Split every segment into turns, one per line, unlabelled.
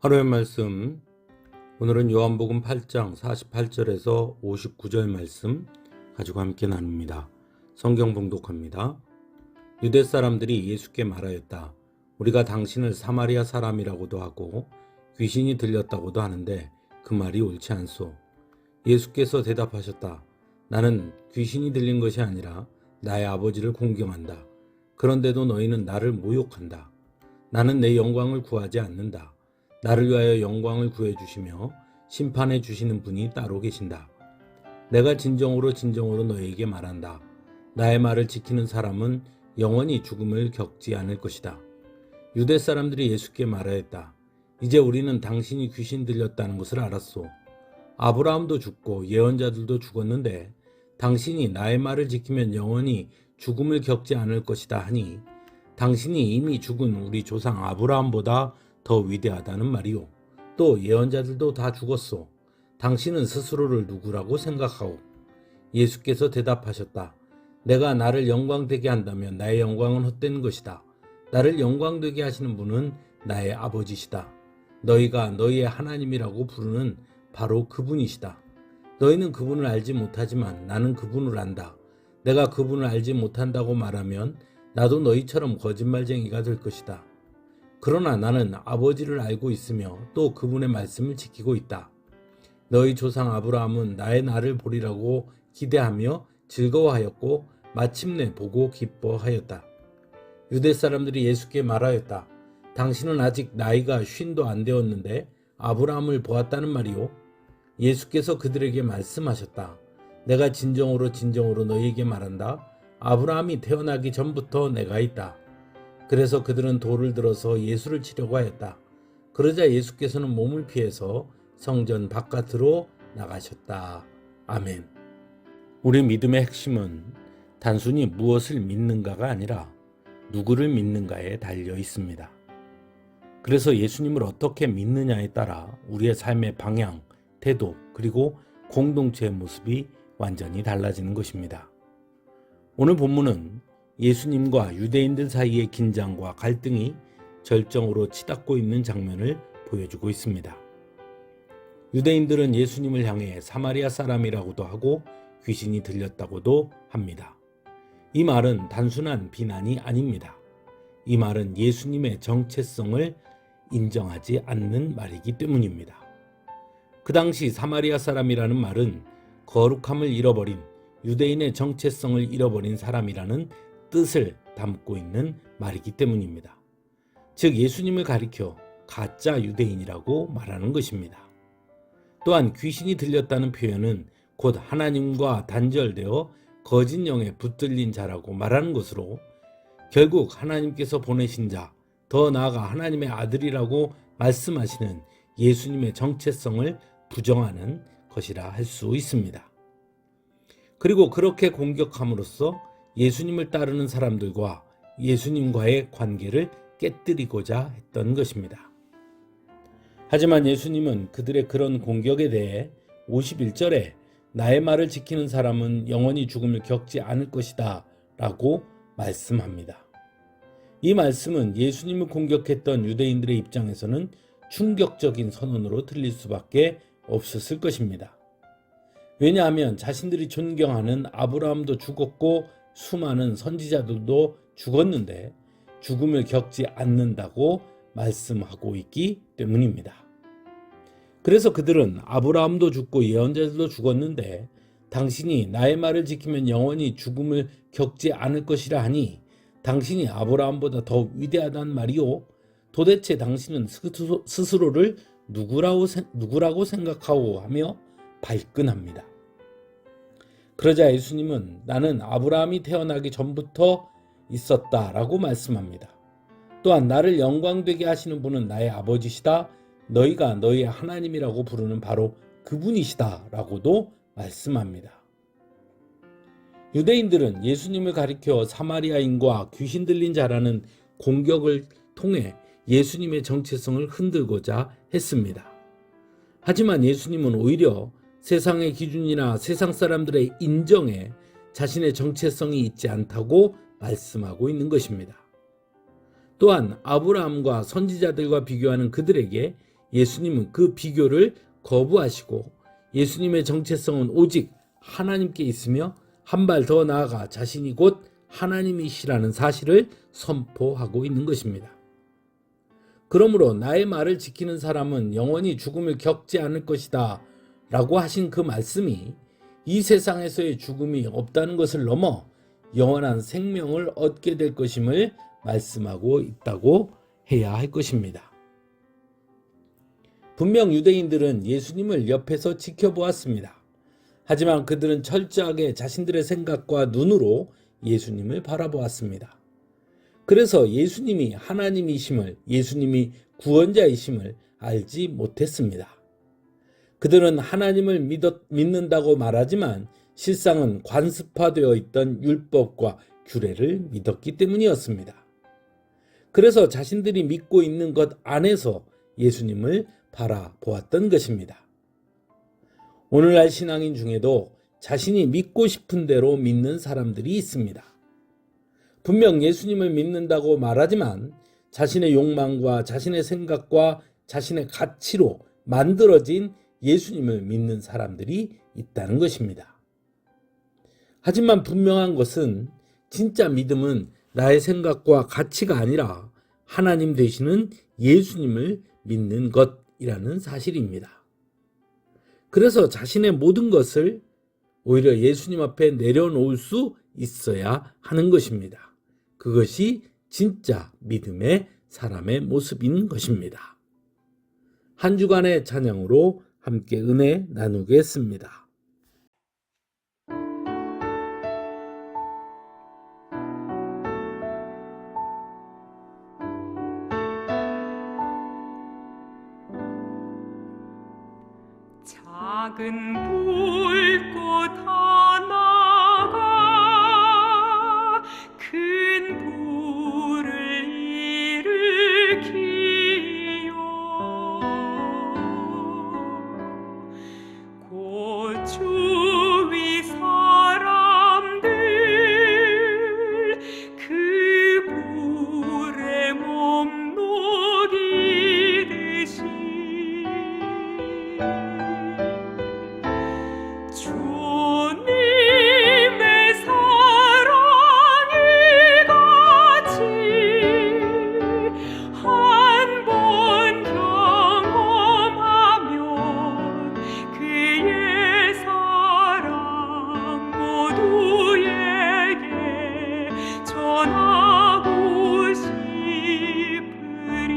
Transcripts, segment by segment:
하루의 말씀, 오늘은 요한복음 8장 48절에서 59절 말씀 가지고 함께 나눕니다. 성경 봉독합니다. 유대 사람들이 예수께 말하였다. 우리가 당신을 사마리아 사람이라고도 하고 귀신이 들렸다고도 하는데 그 말이 옳지 않소. 예수께서 대답하셨다. 나는 귀신이 들린 것이 아니라 나의 아버지를 공경한다. 그런데도 너희는 나를 모욕한다. 나는 내 영광을 구하지 않는다. 나를 위하여 영광을 구해주시며 심판해 주시는 분이 따로 계신다. 내가 진정으로 너희에게 말한다. 나의 말을 지키는 사람은 영원히 죽음을 겪지 않을 것이다. 유대 사람들이 예수께 말하였다. 이제 우리는 당신이 귀신 들렸다는 것을 알았소. 아브라함도 죽고 예언자들도 죽었는데 당신이 나의 말을 지키면 영원히 죽음을 겪지 않을 것이다 하니 당신이 이미 죽은 우리 조상 아브라함보다 더 위대하다는 말이오. 또 예언자들도 다 죽었소. 당신은 스스로를 누구라고 생각하오? 예수께서 대답하셨다. 내가 나를 영광되게 한다면 나의 영광은 헛된 것이다. 나를 영광되게 하시는 분은 나의 아버지시다. 너희가 너희의 하나님이라고 부르는 바로 그분이시다. 너희는 그분을 알지 못하지만 나는 그분을 안다. 내가 그분을 알지 못한다고 말하면 나도 너희처럼 거짓말쟁이가 될 것이다. 그러나 나는 아버지를 알고 있으며 또 그분의 말씀을 지키고 있다. 너희 조상 아브라함은 나의 날을 보리라고 기대하며 즐거워하였고 마침내 보고 기뻐하였다. 유대 사람들이 예수께 말하였다. 당신은 아직 나이가 50도 안 되었는데 아브라함을 보았다는 말이오? 예수께서 그들에게 말씀하셨다. 내가 진정으로 너희에게 말한다. 아브라함이 태어나기 전부터 내가 있다. 그래서 그들은 돌을 들어서 예수를 치려고 하였다. 그러자 예수께서는 몸을 피해서 성전 바깥으로 나가셨다. 아멘. 우리 믿음의 핵심은 단순히 무엇을 믿는가가 아니라 누구를 믿는가에 달려 있습니다. 그래서 예수님을 어떻게 믿느냐에 따라 우리의 삶의 방향, 태도, 그리고 공동체의 모습이 완전히 달라지는 것입니다. 오늘 본문은 예수님과 유대인들 사이의 긴장과 갈등이 절정으로 치닫고 있는 장면을 보여주고 있습니다. 유대인들은 예수님을 향해 사마리아 사람이라고도 하고 귀신이 들렸다고도 합니다. 이 말은 단순한 비난이 아닙니다. 이 말은 예수님의 정체성을 인정하지 않는 말이기 때문입니다. 그 당시 사마리아 사람이라는 말은 거룩함을 잃어버린 유대인의 정체성을 잃어버린 사람이라는 뜻을 담고 있는 말이기 때문입니다. 즉 예수님을 가리켜 가짜 유대인이라고 말하는 것입니다. 또한 귀신이 들렸다는 표현은 곧 하나님과 단절되어 거짓 영에 붙들린 자라고 말하는 것으로 결국 하나님께서 보내신 자, 더 나아가 하나님의 아들이라고 말씀하시는 예수님의 정체성을 부정하는 것이라 할 수 있습니다. 그리고 그렇게 공격함으로써 예수님을 따르는 사람들과 예수님과의 관계를 깨뜨리고자 했던 것입니다. 하지만 예수님은 그들의 그런 공격에 대해 51절에 나의 말을 지키는 사람은 영원히 죽음을 겪지 않을 것이다 라고 말씀합니다. 이 말씀은 예수님을 공격했던 유대인들의 입장에서는 충격적인 선언으로 들릴 수밖에 없었을 것입니다. 왜냐하면 자신들이 존경하는 아브라함도 죽었고 수많은 선지자들도 죽었는데 죽음을 겪지 않는다고 말씀하고 있기 때문입니다. 그래서 그들은 아브라함도 죽고 예언자들도 죽었는데 당신이 나의 말을 지키면 영원히 죽음을 겪지 않을 것이라 하니 당신이 아브라함보다 더 위대하단 말이오? 도대체 당신은 스스로를 누구라고 생각하오 하며 발끈합니다. 그러자 예수님은 나는 아브라함이 태어나기 전부터 있었다라고 말씀합니다. 또한 나를 영광되게 하시는 분은 나의 아버지시다. 너희가 너희의 하나님이라고 부르는 바로 그분이시다라고도 말씀합니다. 유대인들은 예수님을 가리켜 사마리아인과 귀신 들린 자라는 공격을 통해 예수님의 정체성을 흔들고자 했습니다. 하지만 예수님은 오히려 세상의 기준이나 세상 사람들의 인정에 자신의 정체성이 있지 않다고 말씀하고 있는 것입니다. 또한 아브라함과 선지자들과 비교하는 그들에게 예수님은 그 비교를 거부하시고 예수님의 정체성은 오직 하나님께 있으며 한 발 더 나아가 자신이 곧 하나님이시라는 사실을 선포하고 있는 것입니다. 그러므로 나의 말을 지키는 사람은 영원히 죽음을 겪지 않을 것이다 라고 하신 그 말씀이 이 세상에서의 죽음이 없다는 것을 넘어 영원한 생명을 얻게 될 것임을 말씀하고 있다고 해야 할 것입니다. 분명 유대인들은 예수님을 옆에서 지켜보았습니다. 하지만 그들은 철저하게 자신들의 생각과 눈으로 예수님을 바라보았습니다. 그래서 예수님이 하나님이심을, 예수님이 구원자이심을 알지 못했습니다. 그들은 하나님을 믿는다고 말하지만 실상은 관습화되어 있던 율법과 규례를 믿었기 때문이었습니다. 그래서 자신들이 믿고 있는 것 안에서 예수님을 바라보았던 것입니다. 오늘날 신앙인 중에도 자신이 믿고 싶은 대로 믿는 사람들이 있습니다. 분명 예수님을 믿는다고 말하지만 자신의 욕망과 자신의 생각과 자신의 가치로 만들어진 예수님을 믿는 사람들이 있다는 것입니다. 하지만 분명한 것은 진짜 믿음은 나의 생각과 가치가 아니라 하나님 되시는 예수님을 믿는 것이라는 사실입니다. 그래서 자신의 모든 것을 오히려 예수님 앞에 내려놓을 수 있어야 하는 것입니다. 그것이 진짜 믿음의 사람의 모습인 것입니다. 한 주간의 찬양으로 함께 은혜 나누겠습니다.
작은 불꽃 하나가 큰 불을 일으키요 곧 주위 사람들 그 불에 몸 녹이듯이 주님의 사랑이 같이 한 번 경험하면 그의 사랑 모두에게 전하고 싶으리.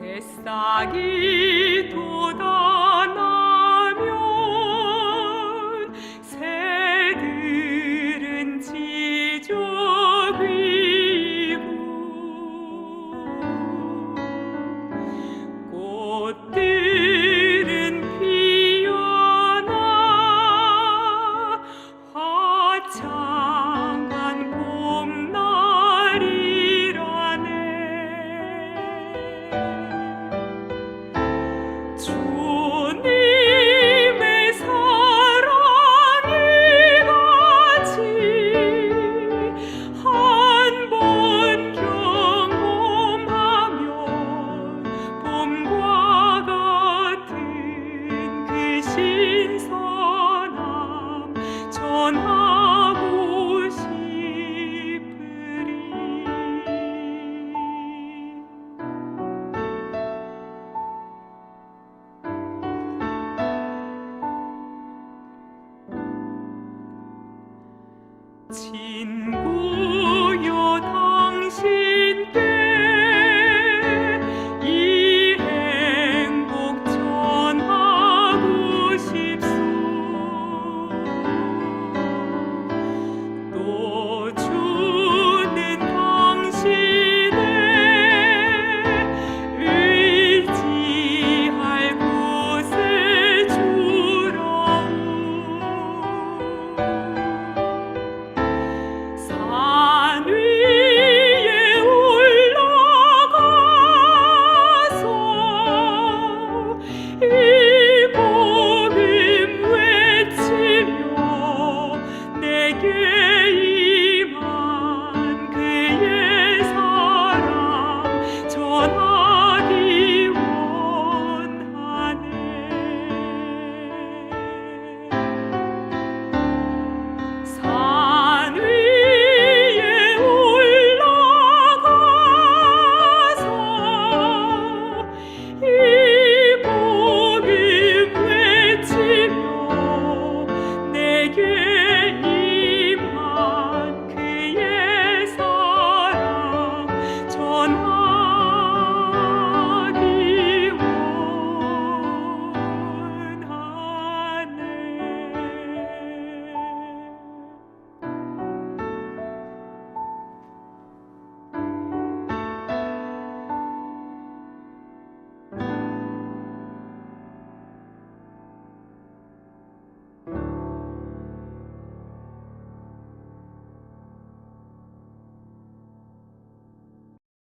새싹이 돋아나면 새들은 지저귀고 꽃들은 피어나 화창한 봄날이라네.